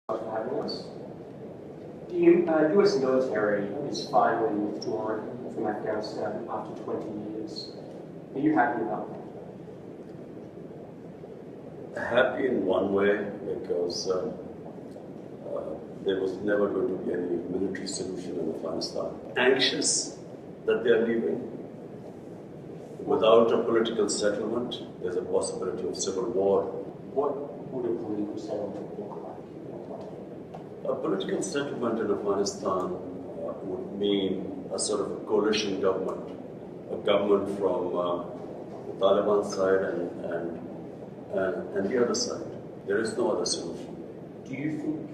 For having us. The US military is finally withdrawn from Afghanistan after 20 years. Are you happy about that? Happy in one way because there was never going to be any military solution in Afghanistan. Anxious that they are leaving. Without a political settlement, there's a possibility of civil war. What would a political settlement look like? A political settlement in Afghanistan would mean a sort of a coalition government, a government from the Taliban side and the other side. There is no other solution. Do you think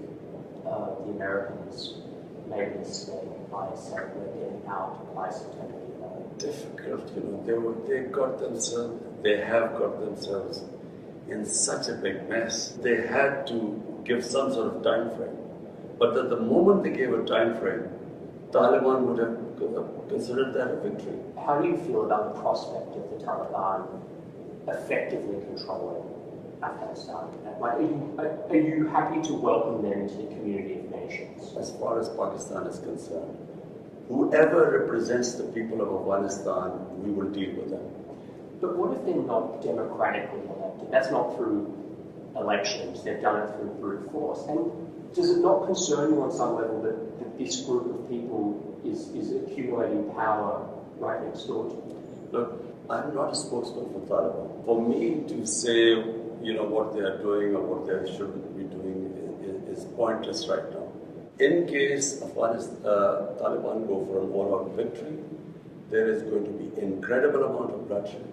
the Americans made a mistake by saying we're getting out by September 11th? Difficult, they have got themselves in such a big mess. They had to give some sort of time frame. But at the moment they gave a time frame, Taliban would have considered that a victory. How do you feel about the prospect of the Taliban effectively controlling Afghanistan? Like, are you happy to welcome them into the community of nations? As far as Pakistan is concerned, whoever represents the people of Afghanistan, we will deal with them. But what if they're not democratically elected? That's not through elections, they've done it through brute force. And does it not concern you on some level that this group of people is accumulating power right next door to you? Look, I'm not a spokesman for Taliban. For me to say, what they are doing or what they shouldn't be doing is pointless right now. In case Taliban go for an all-out victory, there is going to be incredible amount of bloodshed.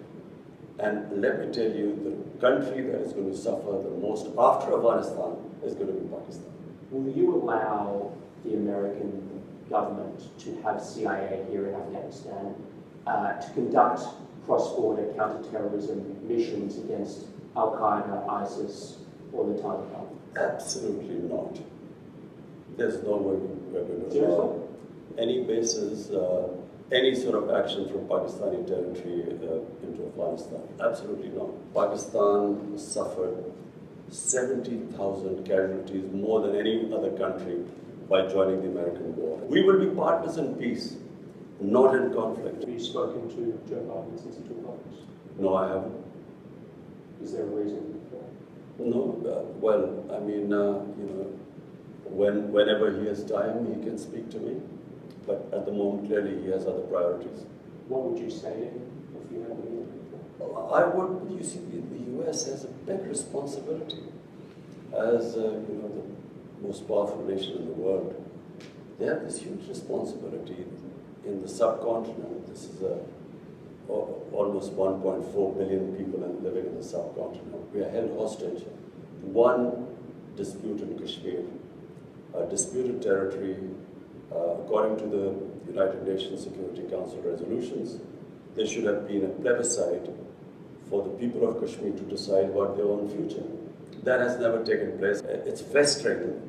And let me tell you, the country that is going to suffer the most after Afghanistan is going to be Pakistan. Will you allow the American government to have CIA here in Afghanistan to conduct cross-border counter-terrorism missions against Al-Qaeda, ISIS, or the Taliban? Absolutely not. There's no way we're going to allow any bases, any sort of action from Pakistani territory into Afghanistan. Absolutely not. Pakistan suffered 70,000 casualties, more than any other country, by joining the American war. We will be partners in peace, not in conflict. Have you spoken to Joe Biden since he took office? No, I haven't. Is there a reason for that? No, whenever he has time, he can speak to me. But at the moment, clearly, he has other priorities. What would you say to him if you had the meeting? I would. You see, the U.S. has a big responsibility as the most powerful nation in the world. They have this huge responsibility in the subcontinent. This is almost 1.4 billion people living in the subcontinent. We are held hostage. One dispute in Kashmir, a disputed territory, according to the United Nations Security Council resolutions, there should have been a plebiscite for the people of Kashmir to decide about their own future. That has never taken place. It's frustrating.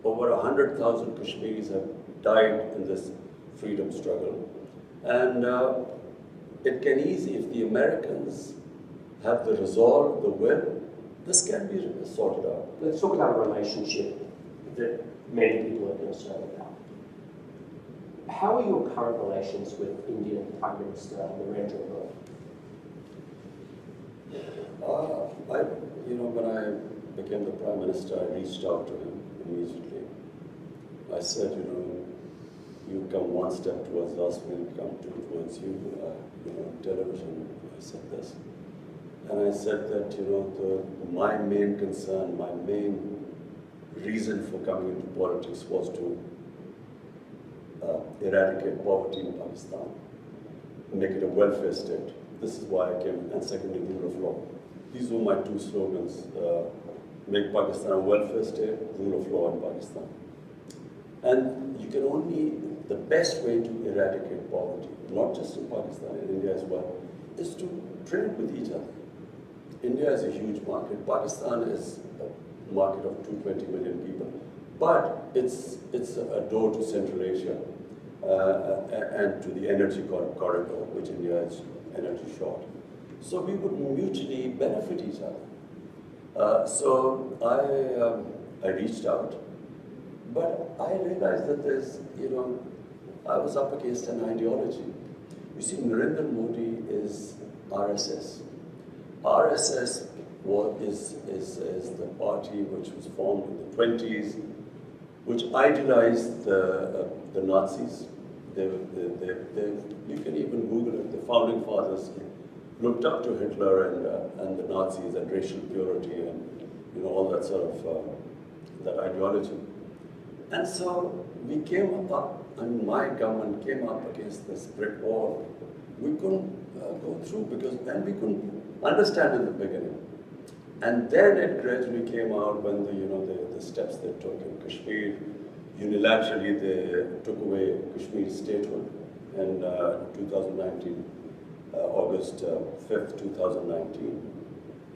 Over 100,000 Kashmiris have died in this freedom struggle. And it can easily, if the Americans have the resolve, the will, this can be sorted out. Let's talk about a relationship that many people are concerned about. How are your current relations with Indian Prime Minister Narendra Modi? When I became the Prime Minister, I reached out to him immediately. I said, you come one step towards us, we'll come two towards you. Television, I said this. And I said that, my main concern, my main reason for coming into politics was to eradicate poverty in Pakistan, make it a welfare state. This is why I came, and secondly, rule of law. These were my two slogans, make Pakistan a welfare state, rule of law in Pakistan. And you can only, the best way to eradicate poverty, not just in Pakistan, in India as well, is to trade with each other. India is a huge market. Pakistan is a market of 220 million people. But it's a door to Central Asia and to the energy corridor, which India is energy short. So we would mutually benefit each other. So I reached out But I realized that there's, I was up against an ideology. You see, Narendra Modi is RSS. RSS is the party which was formed in the 20s, which idealized the Nazis. You can even Google it. The founding fathers looked up to Hitler and the Nazis and racial purity and all that sort of that ideology. And so we came up, and my government came up against this brick wall. We couldn't go through and we couldn't understand in the beginning. And then it gradually came out when the steps they took in Kashmir. Unilaterally, they took away Kashmir statehood in 2019, August 5th, 2019.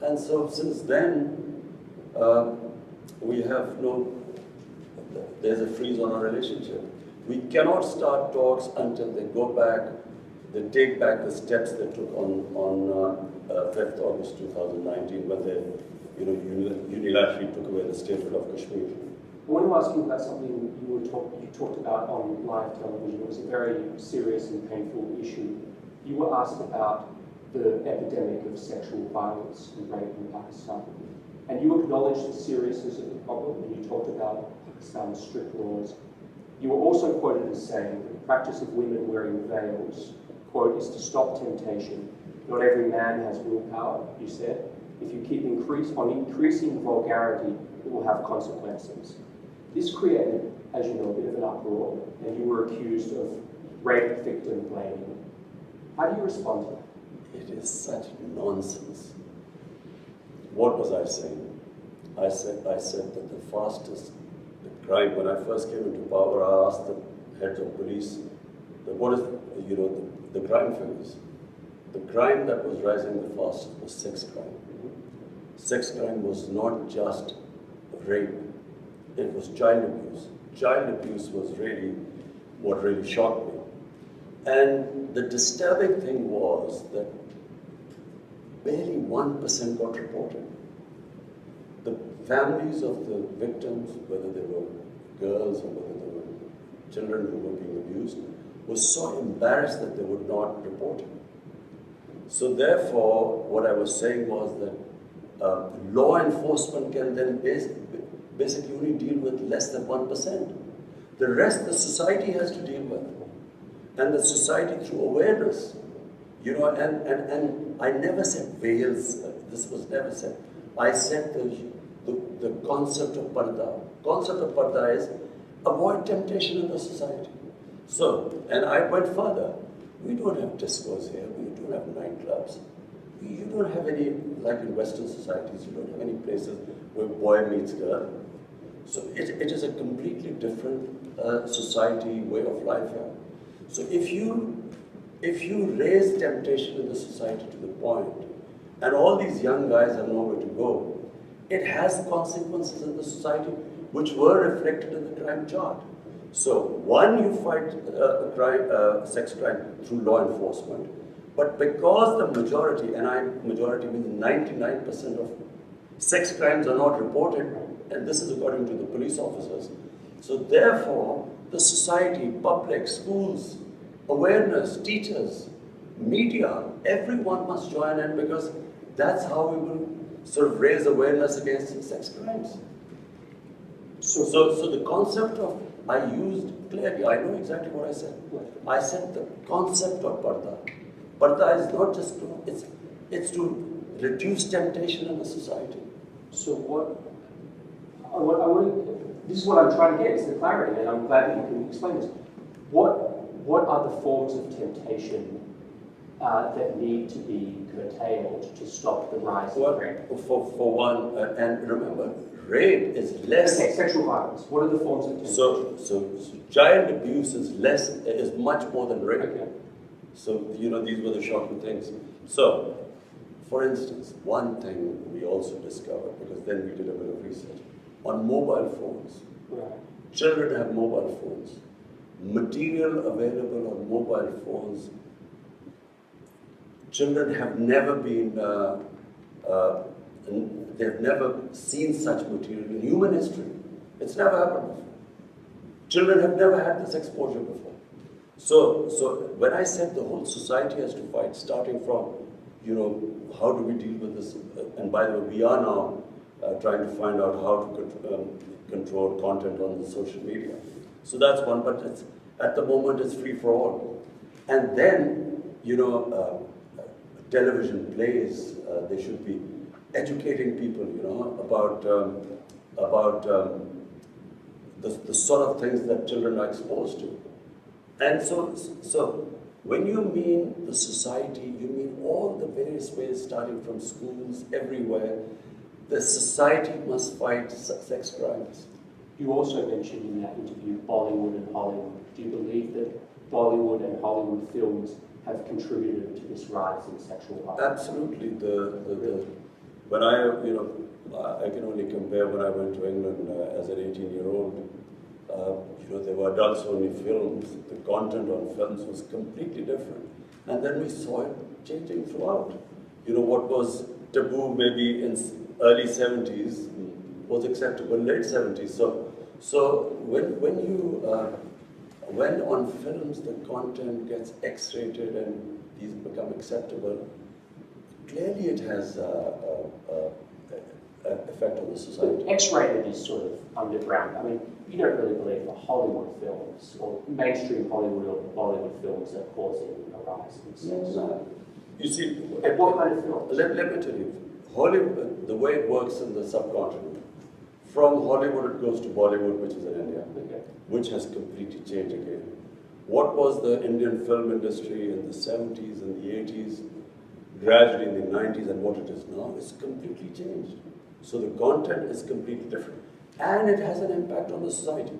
And so since then, we have there's a freeze on our relationship. We cannot start talks until they go back, they take back the steps they took on 5th August 2019 when they unilaterally took away the statehood of Kashmir. I want to ask you about something you talked about on live television. It was a very serious and painful issue. You were asked about the epidemic of sexual violence and rape in Pakistan. And you acknowledged the seriousness of the problem, and you talked about Pakistan's strict laws. You were also quoted as saying that the practice of women wearing veils, quote, is to stop temptation. Not every man has willpower, you said. If you keep increasing vulgarity, it will have consequences. This created, as you know, a bit of an uproar, and you were accused of rape victim blaming. How do you respond to that? It is such nonsense. What was I saying? I said that the fastest crime, when I first came into power, I asked the heads of police, what is, the crime figures. The crime that was rising the fastest was sex crime. Sex crime was not just rape, it was child abuse. Child abuse was really what really shocked me. And the disturbing thing was that barely 1% got reported. The families of the victims, whether they were girls or whether they were children who were being abused, were so embarrassed that they would not report it. So therefore, what I was saying was that law enforcement can then basically only deal with less than 1%. The rest the society has to deal with. And the society through awareness. And I never said veils, this was never said. I said the concept of parda. Concept of parda is avoid temptation in the society. So, and I went further. We don't have discos here, we don't have nightclubs. You don't have any, like in Western societies, you don't have any places where boy meets girl. So it is a completely different society, way of life here. So if you raise temptation in the society to the point, and all these young guys have nowhere to go, it has consequences in the society which were reflected in the crime chart. So one, you fight sex crime through law enforcement, but because the majority, and majority means 99% of sex crimes are not reported, and this is according to the police officers. So therefore, the society, public, schools, awareness, teachers, media, everyone must join in because that's how we will sort of raise awareness against sex crimes. So the concept of, I used clearly, I know exactly what I said. I said the concept of parda. Parda is not just to, it's to reduce temptation in the society. So this is what I'm trying to get, is the clarity, and I'm glad that you can explain this. What are the forms of temptation that need to be curtailed to stop the rise of rape? For one, and remember, rape is less. Okay, sexual violence. What are the forms of temptation? So child abuse is much more than rape. Okay. So these were the shocking things. So, for instance, one thing we also discovered, because then we did a bit of research on mobile phones. Right. Children have mobile phones. Material available on mobile phones. Children have never been, they've never seen such material in human history. It's never happened. Children have never had this exposure before. So when I said the whole society has to fight, starting from, how do we deal with this? And by the way, we are now trying to find out how to control content on the social media. So that's one, but at the moment it's free for all. And then, television plays, they should be educating people, about the sort of things that children are exposed to. And so when you mean the society, you mean all the various ways, starting from schools, everywhere. The society must fight sex crimes. You also mentioned in that interview Bollywood and Hollywood. Do you believe that Bollywood and Hollywood films have contributed to this rise in sexual violence? Absolutely. When I can only compare when I went to England as an 18-year-old. There were adults-only films. The content on films was completely different. And then we saw it changing throughout. What was taboo maybe in early 70s was acceptable late 70s. So when on films the content gets X-rated and these become acceptable, clearly it has an effect on the society. X-rated is sort of underground. I mean, you don't really believe the Hollywood films or mainstream Hollywood or Bollywood films are causing a rise in sex. No. You see, what kind of films? Let me tell you, Hollywood, the way it works in the subcontinent, from Hollywood it goes to Bollywood, which is in India, which has completely changed again. What was the Indian film industry in the 70s and the 80s, gradually in the 90s, and what it is now, is completely changed. So the content is completely different. And it has an impact on the society.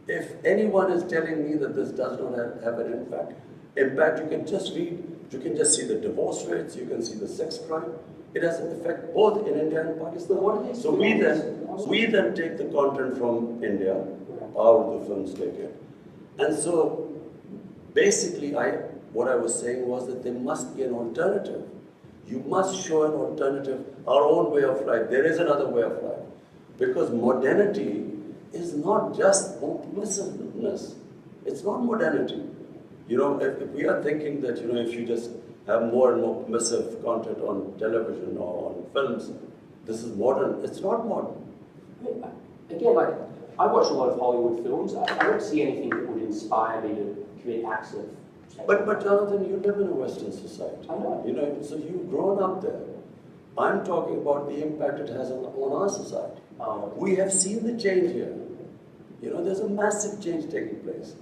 If anyone is telling me that this does not have an impact, you can just read, you can just see the divorce rates, you can see the sex crime. It has an effect both in India and Pakistan. So we then take the content from India, out of the films take it. And so basically what I was saying was that there must be an alternative. You must show an alternative, our own way of life. There is another way of life. Because modernity is not just permissiveness. It's not modernity. If we are thinking that, if you just have more and more permissive content on television or on films, this is modern. It's not modern. Again, I watch a lot of Hollywood films. I don't see anything that would inspire me to commit acts of sexual violence. But Jonathan, you live in a Western society. I know. So you've grown up there. I'm talking about the impact it has on our society. We have seen the change here. There's a massive change taking place.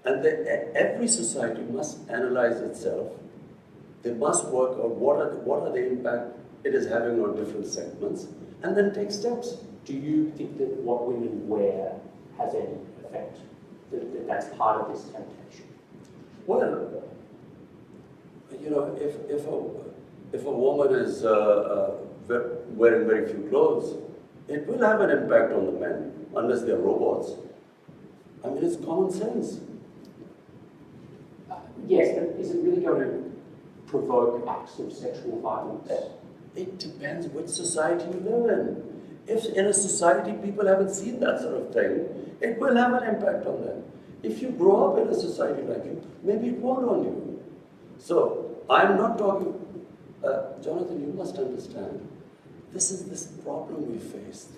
And every society must analyze itself. They must work out what are the impact it is having on different segments, and then take steps. Do you think that what women wear has any effect? That's part of this temptation? Well, if a woman is wearing very few clothes, it will have an impact on the men, unless they're robots. I mean, it's common sense. Yes, but is it really going to provoke acts of sexual violence? It depends which society you live in. If in a society people haven't seen that sort of thing, it will have an impact on them. If you grow up in a society like you, maybe it won't on you. So, I'm not talking... Jonathan, you must understand, this is this problem we face.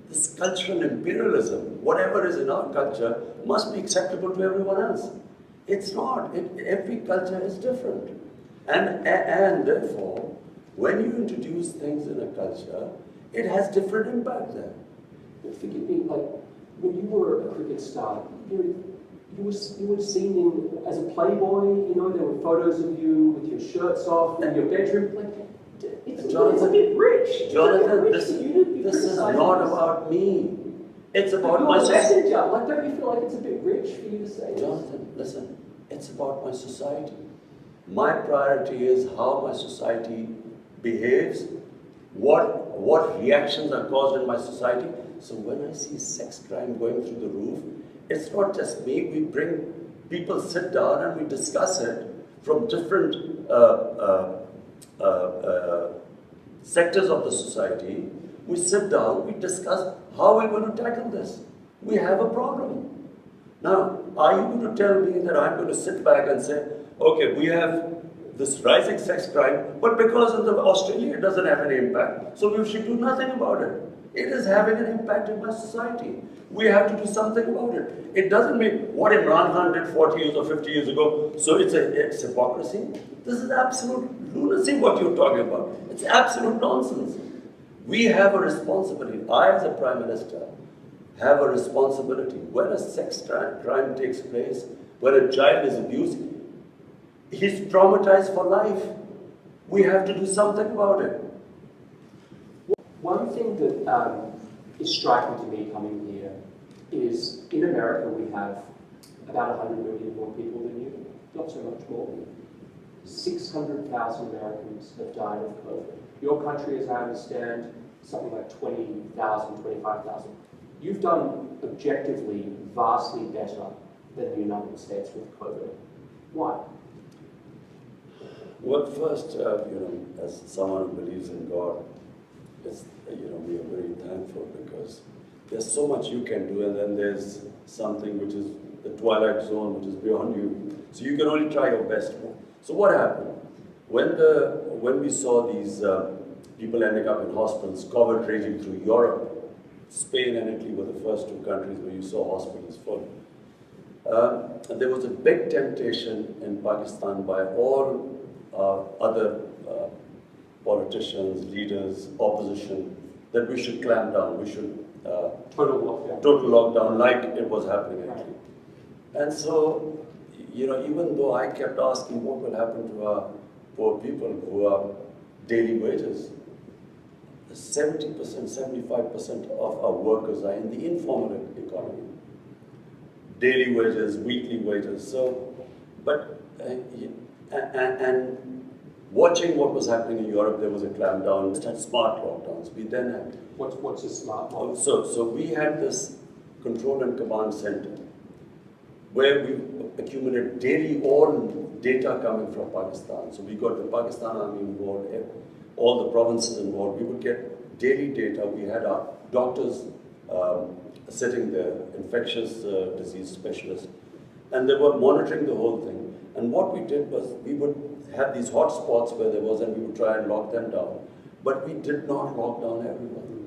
This cultural imperialism, whatever is in our culture, must be acceptable to everyone else. It's not. Every culture is different. And therefore, when you introduce things in a culture, it has different impact there. But forgive me, when you were a cricket star, you were seen as a playboy, there were photos of you with your shirts off in your bedroom. It's a bit rich. Jonathan, this is not about me. It's about my society. Don't you feel like it's a bit rich for you to say this? Jonathan, listen, it's about my society. My priority is how my society behaves, what reactions are caused in my society. So when I see sex crime going through the roof, it's not just me. We bring people, sit down and we discuss it from different sectors of the society. We sit down, we discuss how we're going to tackle this. We have a problem. Now, are you going to tell me that I'm going to sit back and say, okay, we have this rising sex crime, but because of Australia, it doesn't have any impact, so we should do nothing about it. It is having an impact in my society. We have to do something about it. It doesn't mean what Imran Khan did 40 years or 50 years ago, so it's hypocrisy. This is absolute lunacy what you're talking about. It's absolute nonsense. We have a responsibility. I, as a Prime Minister, have a responsibility. When a sex crime takes place, when a child is abused, he's traumatized for life. We have to do something about it. One thing that is striking to me coming here is in America we have about 100 million more people than you, not so much more. 600,000 Americans have died of COVID. Your country, as I understand, something like 20,000, 25,000. You've done objectively vastly better than the United States with COVID. Why? Well, first, as someone who believes in God, we are very thankful because there's so much you can do, and then there's something which is the twilight zone, which is beyond you. So you can only try your best. So what happened? When we saw these people ending up in hospitals, COVID raging through Europe, Spain and Italy were the first two countries where you saw hospitals full. And there was a big temptation in Pakistan by all other politicians, leaders, opposition, that we should clamp down, we should total lockdown like it was happening actually. And so, even though I kept asking what will happen to our poor people who are daily wages, 70%, 75% of our workers are in the informal economy. Daily wages, weekly wages. So, but, and watching what was happening in Europe, there was a clampdown, smart lockdowns. We then had... What's a smart lockdown? So we had this control and command center where we accumulated daily all data coming from Pakistan. So we got the Pakistan Army involved, all the provinces involved. We would get daily data. We had our doctors sitting there, infectious disease specialists, and they were monitoring the whole thing. And what we did was we would have these hot spots where there was, and we would try and lock them down. But we did not lock down everyone.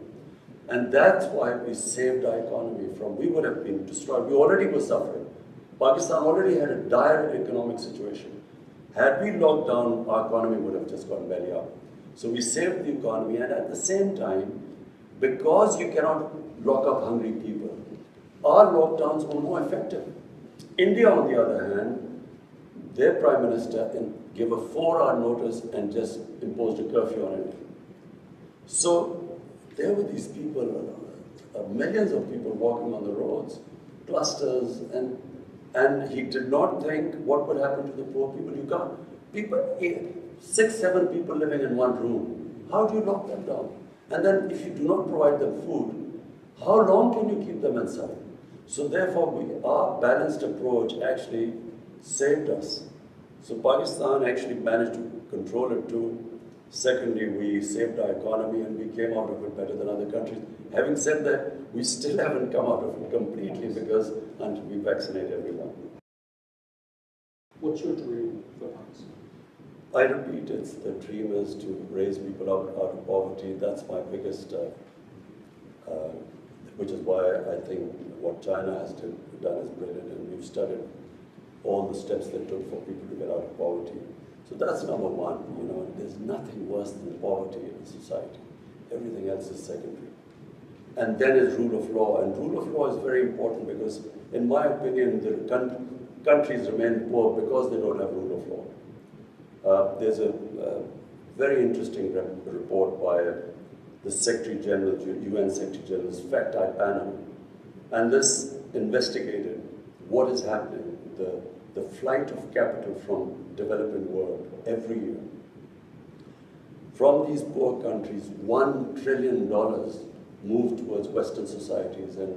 And that's why we saved our economy from, we would have been destroyed. We already were suffering. Pakistan already had a dire economic situation. Had we locked down, our economy would have just gone belly up. So we saved the economy, and at the same time, because you cannot lock up hungry people, our lockdowns were more effective. India, on the other hand, their Prime Minister gave a 4-hour notice and just imposed a curfew on it. So there were these people, millions of people walking on the roads, clusters, and he did not think what would happen to the poor people. You can't, people, 6, 7 people living in one room, how do you lock them down? And then if you do not provide them food, how long can you keep them inside? So therefore, our balanced approach actually saved us. So Pakistan actually managed to control it too. Secondly, we saved our economy and we came out of it better than other countries. Having said that, we still haven't come out of it completely because until we vaccinate everyone. What's your dream for Pakistan? I repeat, the dream is to raise people out of poverty. That's my biggest, which is why I think what China has done is brilliant, and we've studied all the steps they took for people to get out of poverty. So that's number one. There's nothing worse than poverty in a society. Everything else is secondary. And then is rule of law, and rule of law is very important because, in my opinion, the countries remain poor because they don't have rule of law. There's a very interesting report by the Secretary General, UN Secretary General's fact-type panel, and this investigated what is happening, the flight of capital from developing world every year. From these poor countries, $1 trillion moved towards Western societies and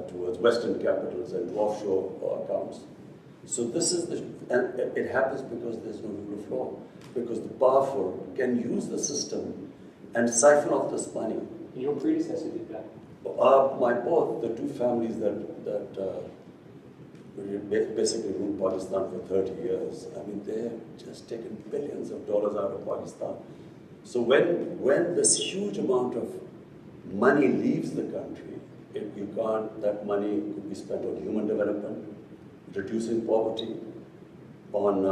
towards Western capitals and to offshore accounts. So this is and it happens because there's no rule of law, because the powerful can use the system and siphon off this money. Your predecessor did that. Both the two families that basically ruled Pakistan for 30 years. I mean, they've just taken billions of dollars out of Pakistan. So when this huge amount of money leaves the country, that money could be spent on human development, reducing poverty, on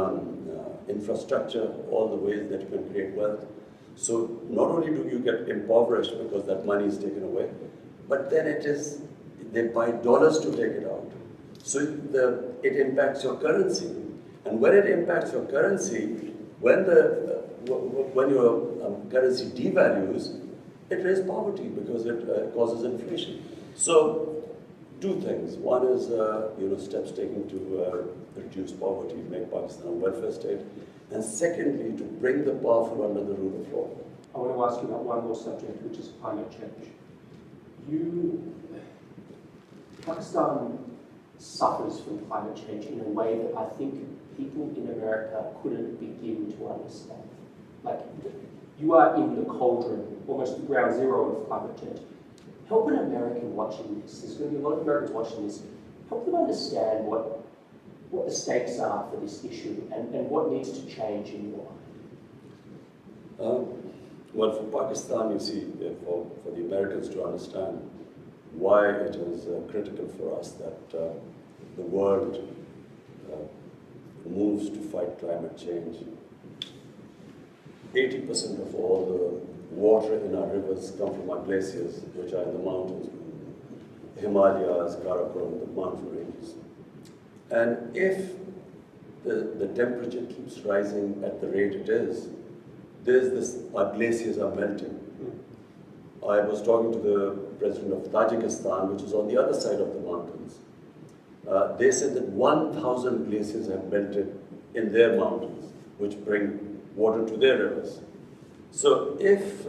infrastructure, all the ways that you can create wealth. So not only do you get impoverished because that money is taken away, but then they buy dollars to take it out. So it impacts your currency. And when it impacts your currency, when your currency devalues, it raises poverty because it causes inflation. So two things. One is steps taken to reduce poverty, make Pakistan a welfare state. And secondly, to bring the powerful under the rule of law. I want to ask you about one more subject, which is climate change. Pakistan suffers from climate change in a way that I think people in America couldn't begin to understand. Like, you are in the cauldron, almost the ground zero of climate change. Help an American watching this, there's going to be a lot of Americans watching this, help them understand what the stakes are for this issue and what needs to change in your mind. Well, for Pakistan, you see, for the Americans to understand why it is critical for us that the world moves to fight climate change. 80% of all the water in our rivers come from our glaciers, which are in the mountains, Himalayas, Karakoram, the mountain ranges. And if the temperature keeps rising at the rate it is, our glaciers are melting. I was talking to the president of Tajikistan, which is on the other side of the mountains. They said that 1,000 glaciers have melted in their mountains, which bring water to their rivers. So if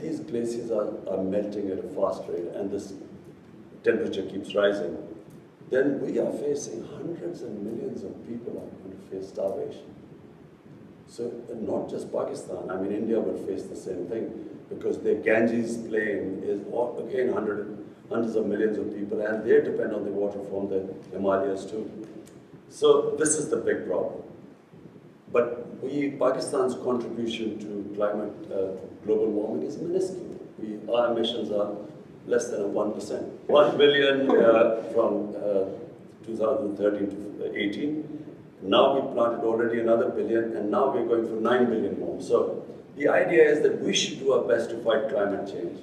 these glaciers are melting at a fast rate and this temperature keeps rising, then we are facing hundreds and millions of people are going to face starvation. So not just Pakistan, I mean India will face the same thing because the Ganges plain is again hundreds of millions of people and they depend on the water from the Himalayas too. So this is the big problem. But Pakistan's contribution to global warming is minuscule. Our emissions are less than 1%. 1 billion from 2013 to 18. Now we planted already another billion, and now we're going for 9 billion more. So the idea is that we should do our best to fight climate change.